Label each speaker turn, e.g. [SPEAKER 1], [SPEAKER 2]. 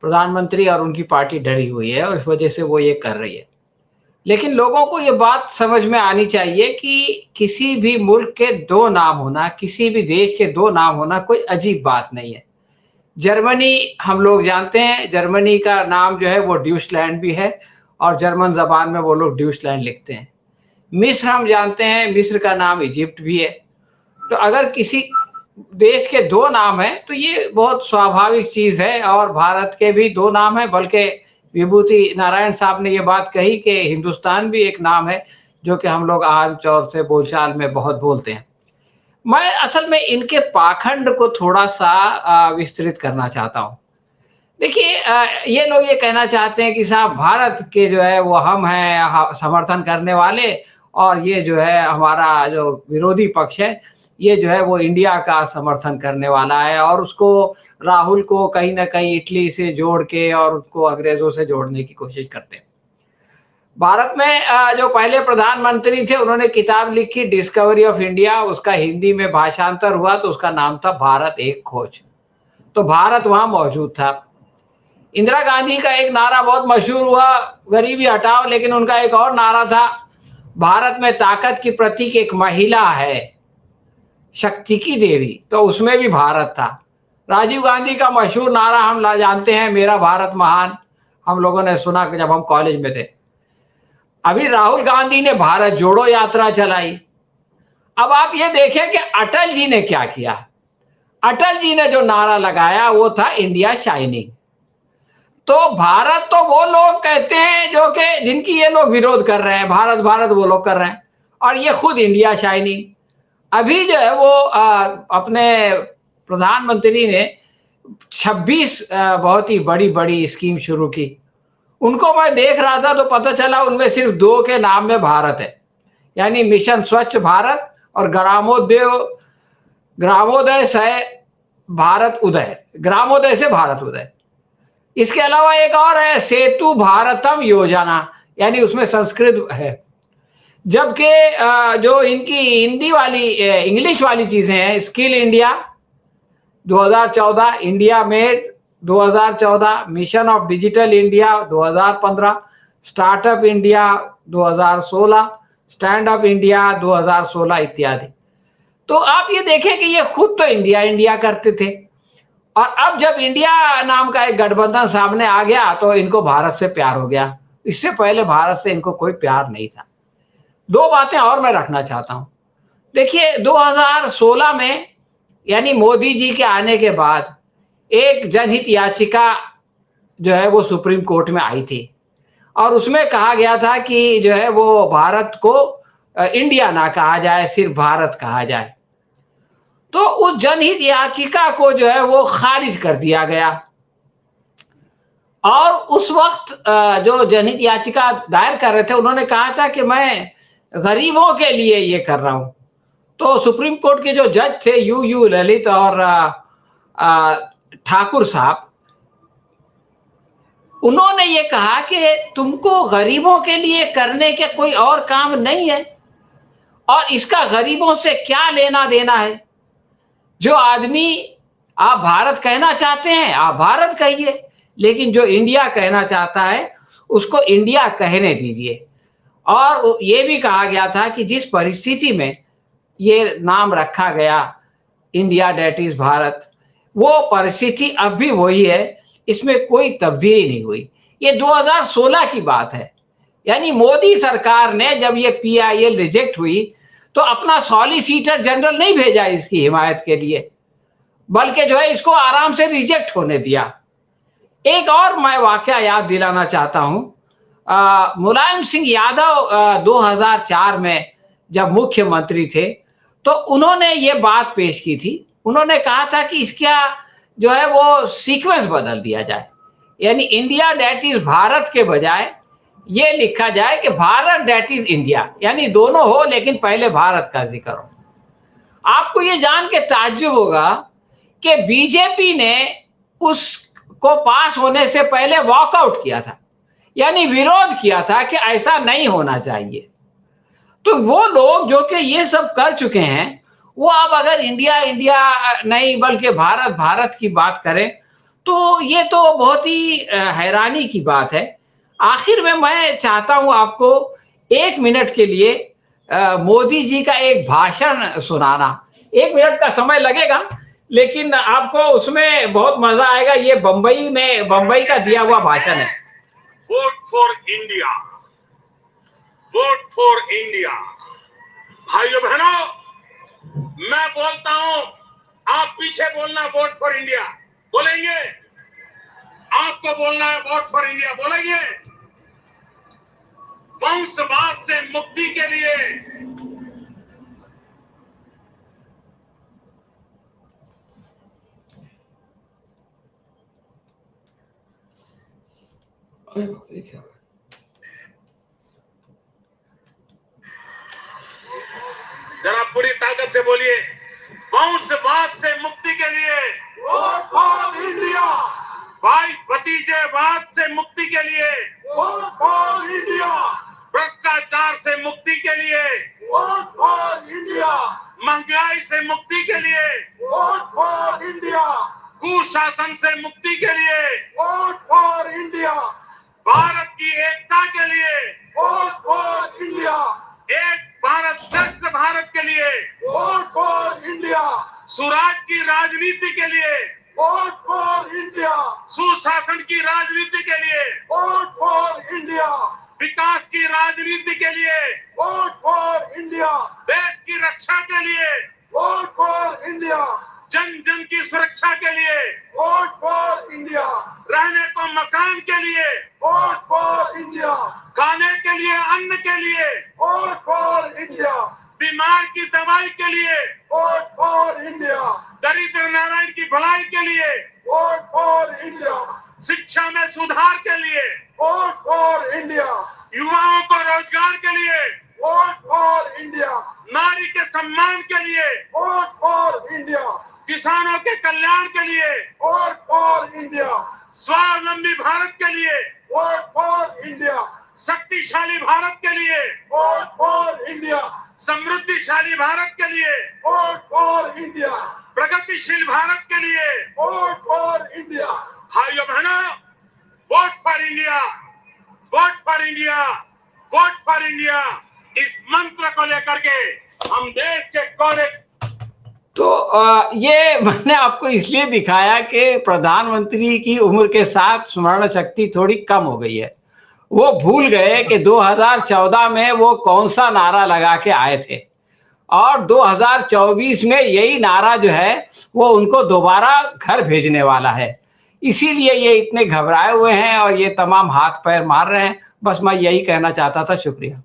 [SPEAKER 1] प्रधानमंत्री और उनकी पार्टी डरी हुई है और इस वजह से वो ये कर रही है। लेकिन लोगों को ये बात समझ में आनी चाहिए कि किसी भी मुल्क के 2 नाम होना, किसी भी देश के 2 नाम होना कोई अजीब बात नहीं है। जर्मनी हम लोग जानते हैं, जर्मनी का नाम जो है वो ड्यूसलैंड भी है और जर्मन ज़बान में वो लोग ड्यूसलैंड लिखते हैं। मिस्र हम जानते हैं, मिस्र का नाम इजिप्ट भी है। तो अगर किसी देश के 2 नाम हैं तो ये बहुत स्वाभाविक चीज़ है और भारत के भी 2 नाम हैं, बल्कि विभूति नारायण साहब ने ये बात कही कि हिंदुस्तान भी एक नाम है जो कि हम लोग आम तौर से बोलचाल में बहुत बोलते हैं। मैं असल में इनके पाखंड को थोड़ा-सा विस्तृत करना चाहता हूँ। देखिए ये लोग ये कहना चाहते हैं कि साहब भारत के जो है वो हम हैं समर्थन करने वाले और ये जो है हमारा जो विरोधी पक्ष है, ये जो है वो इंडिया का समर्थन करने वाला है और उसको राहुल को कहीं न कहीं इटली से जोड़ के और उसको अंग्रेज़ों से जोड़ने की कोशिश करते हैं। भारत में जो पहले प्रधानमंत्री थे उन्होंने किताब लिखी डिस्कवरी ऑफ इंडिया, उसका हिंदी में भाषांतर हुआ तो उसका नाम था भारत एक खोज। तो भारत वहाँ मौजूद था। इंदिरा गांधी का एक नारा बहुत मशहूर हुआ, गरीबी हटाओ, लेकिन उनका एक और नारा था, भारत में ताकत की प्रतीक एक महिला है, शक्ति की देवी, तो उसमें भी भारत था। राजीव गांधी का मशहूर नारा हम जानते हैं, मेरा भारत महान, हम लोगों ने सुना जब हम कॉलेज में थे। अभी राहुल गांधी ने भारत जोड़ो यात्रा चलाई। अब आप ये देखें कि अटल जी ने क्या किया। अटल जी ने जो नारा लगाया वो था इंडिया शाइनिंग। तो भारत तो वो लोग कहते हैं जो कि जिनकी ये लोग विरोध कर रहे हैं, भारत भारत वो लोग कर रहे हैं, और ये खुद इंडिया शाइनिंग। अभी जो है वो अपने प्रधानमंत्री ने 26 बहुत ही बड़ी बड़ी स्कीम शुरू की। उनको मैं देख रहा था तो पता चला उनमें सिर्फ 2 के नाम में भारत है, यानी मिशन स्वच्छ भारत और ग्रामोदय से भारत उदय, ग्रामोदय से भारत उदय। इसके अलावा एक और है सेतु भारतम योजना, यानी उसमें संस्कृत है। जबकि जो इनकी हिंदी वाली इंग्लिश वाली चीजें हैं, skill India 2014, India made 2014, mission of digital India 2015, startup India 2016, stand up India 2016 इत्यादि। तो आप ये देखें कि ये खुद तो इंडिया इंडिया करते थे और अब जब इंडिया नाम का एक गठबंधन सामने आ गया तो इनको भारत से प्यार हो गया। इससे पहले भारत से इनको कोई प्यार नहीं था। 2 बातें और मैं रखना चाहता हूं। देखिए 2016 में यानी मोदी जी के आने के बाद एक जनहित याचिका जो है वो सुप्रीम कोर्ट में आई थी और उसमें कहा गया था कि जो है वो भारत को इंडिया ना कहा जाए, सिर्फ भारत कहा जाए। तो उस जनहित याचिका को जो है वो खारिज कर दिया गया और उस वक्त जो जनहित याचिका दायर कर रहे थे उन्होंने कहा था कि मैं गरीबों के लिए ये कर रहा हूं। तो सुप्रीम कोर्ट के जो जज थे यू ललित और ठाकुर साहब, उन्होंने ये कहा कि तुमको गरीबों के लिए करने के कोई और काम नहीं है और इसका गरीबों से क्या लेना देना है। जो आदमी आप भारत कहना चाहते हैं आप भारत कहिए, लेकिन जो इंडिया कहना चाहता है उसको इंडिया कहने दीजिए। और ये भी कहा गया था कि जिस परिस्थिति में ये नाम रखा गया इंडिया डेट इज भारत, वो परिस्थिति अब भी वही है, इसमें कोई तब्दीली नहीं हुई। ये 2016 की बात है, यानी मोदी सरकार ने जब ये PIL रिजेक्ट हुई तो अपना सॉलिसिटर जनरल नहीं भेजा इसकी हिमायत के लिए, बल्कि जो है इसको आराम से रिजेक्ट होने दिया। एक और मैं वाकया याद दिलाना चाहता हूं। मुलायम सिंह यादव 2004 में जब मुख्यमंत्री थे तो उन्होंने ये बात पेश की थी। उन्होंने कहा था कि इसका जो है वो सीक्वेंस बदल दिया जाए, यानी इंडिया डेट इज भारत के बजाय ये लिखा जाए कि भारत डेट इज इंडिया, यानी दोनों हो लेकिन पहले भारत का जिक्र हो। आपको ये जान के ताज्जुब होगा कि बीजेपी ने उसको पास होने से पहले वॉकआउट किया था, यानी विरोध किया था कि ऐसा नहीं होना चाहिए। तो वो लोग जो कि ये सब कर चुके हैं वो अब अगर इंडिया इंडिया नहीं बल्कि भारत भारत की बात करें तो ये तो बहुत ही हैरानी की बात है। आखिर में मैं चाहता हूं आपको 1 मिनट के लिए मोदी जी का एक भाषण सुनाना। 1 मिनट का समय लगेगा, लेकिन आपको उसमें बहुत मजा आएगा। ये बंबई का दिया हुआ भाषण है।
[SPEAKER 2] Vote for India, vote for India. भाइयों बहनों, मैं बोलता हूं, आप पीछे बोलना वोट फॉर इंडिया। बोलेंगे? आपको बोलना है वोट फॉर इंडिया, बोलेंगे? वंशवाद से मुक्ति के लिए जरा पूरी ताकत से बोलिए, वंशवाद से मुक्ति के लिए
[SPEAKER 3] वोट फॉर इंडिया,
[SPEAKER 2] भाई भतीजेवाद से मुक्ति के लिए
[SPEAKER 3] वोट फॉर इंडिया,
[SPEAKER 2] भ्रष्टाचार से मुक्ति के लिए
[SPEAKER 3] वोट फॉर इंडिया,
[SPEAKER 2] महंगाई से मुक्ति के लिए
[SPEAKER 3] वोट फॉर इंडिया,
[SPEAKER 2] कुशासन से मुक्ति के लिए
[SPEAKER 3] वोट फॉर इंडिया,
[SPEAKER 2] भारत की एकता के लिए
[SPEAKER 3] वोट फॉर इंडिया,
[SPEAKER 2] एक भारत श्रेष्ठ भारत के लिए
[SPEAKER 3] वोट फॉर इंडिया,
[SPEAKER 2] सुराज की राजनीति के लिए
[SPEAKER 3] वोट फॉर इंडिया,
[SPEAKER 2] सुशासन की राजनीति के लिए
[SPEAKER 3] वोट फॉर इंडिया,
[SPEAKER 2] विकास की राजनीति के लिए
[SPEAKER 3] वोट फॉर इंडिया,
[SPEAKER 2] देश की रक्षा के लिए
[SPEAKER 3] वोट फॉर इंडिया,
[SPEAKER 2] जन जन की सुरक्षा के लिए
[SPEAKER 3] वोट फॉर इंडिया,
[SPEAKER 2] रहने को मकान के लिए
[SPEAKER 3] वोट फॉर इंडिया,
[SPEAKER 2] खाने के लिए अन्न के लिए
[SPEAKER 3] वोट फॉर इंडिया,
[SPEAKER 2] बीमार की दवाई के लिए
[SPEAKER 3] वोट फॉर इंडिया,
[SPEAKER 2] दरिद्र नारायण की भलाई के लिए
[SPEAKER 3] वोट फॉर इंडिया,
[SPEAKER 2] शिक्षा में सुधार के लिए
[SPEAKER 3] वोट फॉर इंडिया,
[SPEAKER 2] युवाओं को रोजगार के लिए
[SPEAKER 3] वोट फॉर इंडिया,
[SPEAKER 2] नारी के सम्मान के लिए
[SPEAKER 3] वोट फॉर इंडिया,
[SPEAKER 2] किसानों के कल्याण के लिए
[SPEAKER 3] वोट फॉर इंडिया,
[SPEAKER 2] स्वावलंबी भारत के लिए
[SPEAKER 3] वोट फॉर इंडिया,
[SPEAKER 2] शक्तिशाली भारत के लिए
[SPEAKER 3] वोट फॉर इंडिया,
[SPEAKER 2] समृद्धिशाली भारत के लिए
[SPEAKER 3] वोट फॉर इंडिया,
[SPEAKER 2] प्रगतिशील भारत के लिए
[SPEAKER 3] वोट फॉर इंडिया,
[SPEAKER 2] भाइयों बहनों, vote for India, vote for India, vote for India, इस मंत्र को लेकर के हम देश के कोने।
[SPEAKER 1] तो ये मैंने आपको इसलिए दिखाया कि प्रधानमंत्री की उम्र के साथ स्मरण शक्ति थोड़ी कम हो गई है। वो भूल गए कि 2014 में वो कौन सा नारा लगा के आए थे, और 2024 में यही नारा जो है वो उनको दोबारा घर भेजने वाला है। इसीलिए ये इतने घबराए हुए हैं और ये तमाम हाथ पैर मार रहे हैं। बस मैं यही कहना चाहता था। शुक्रिया।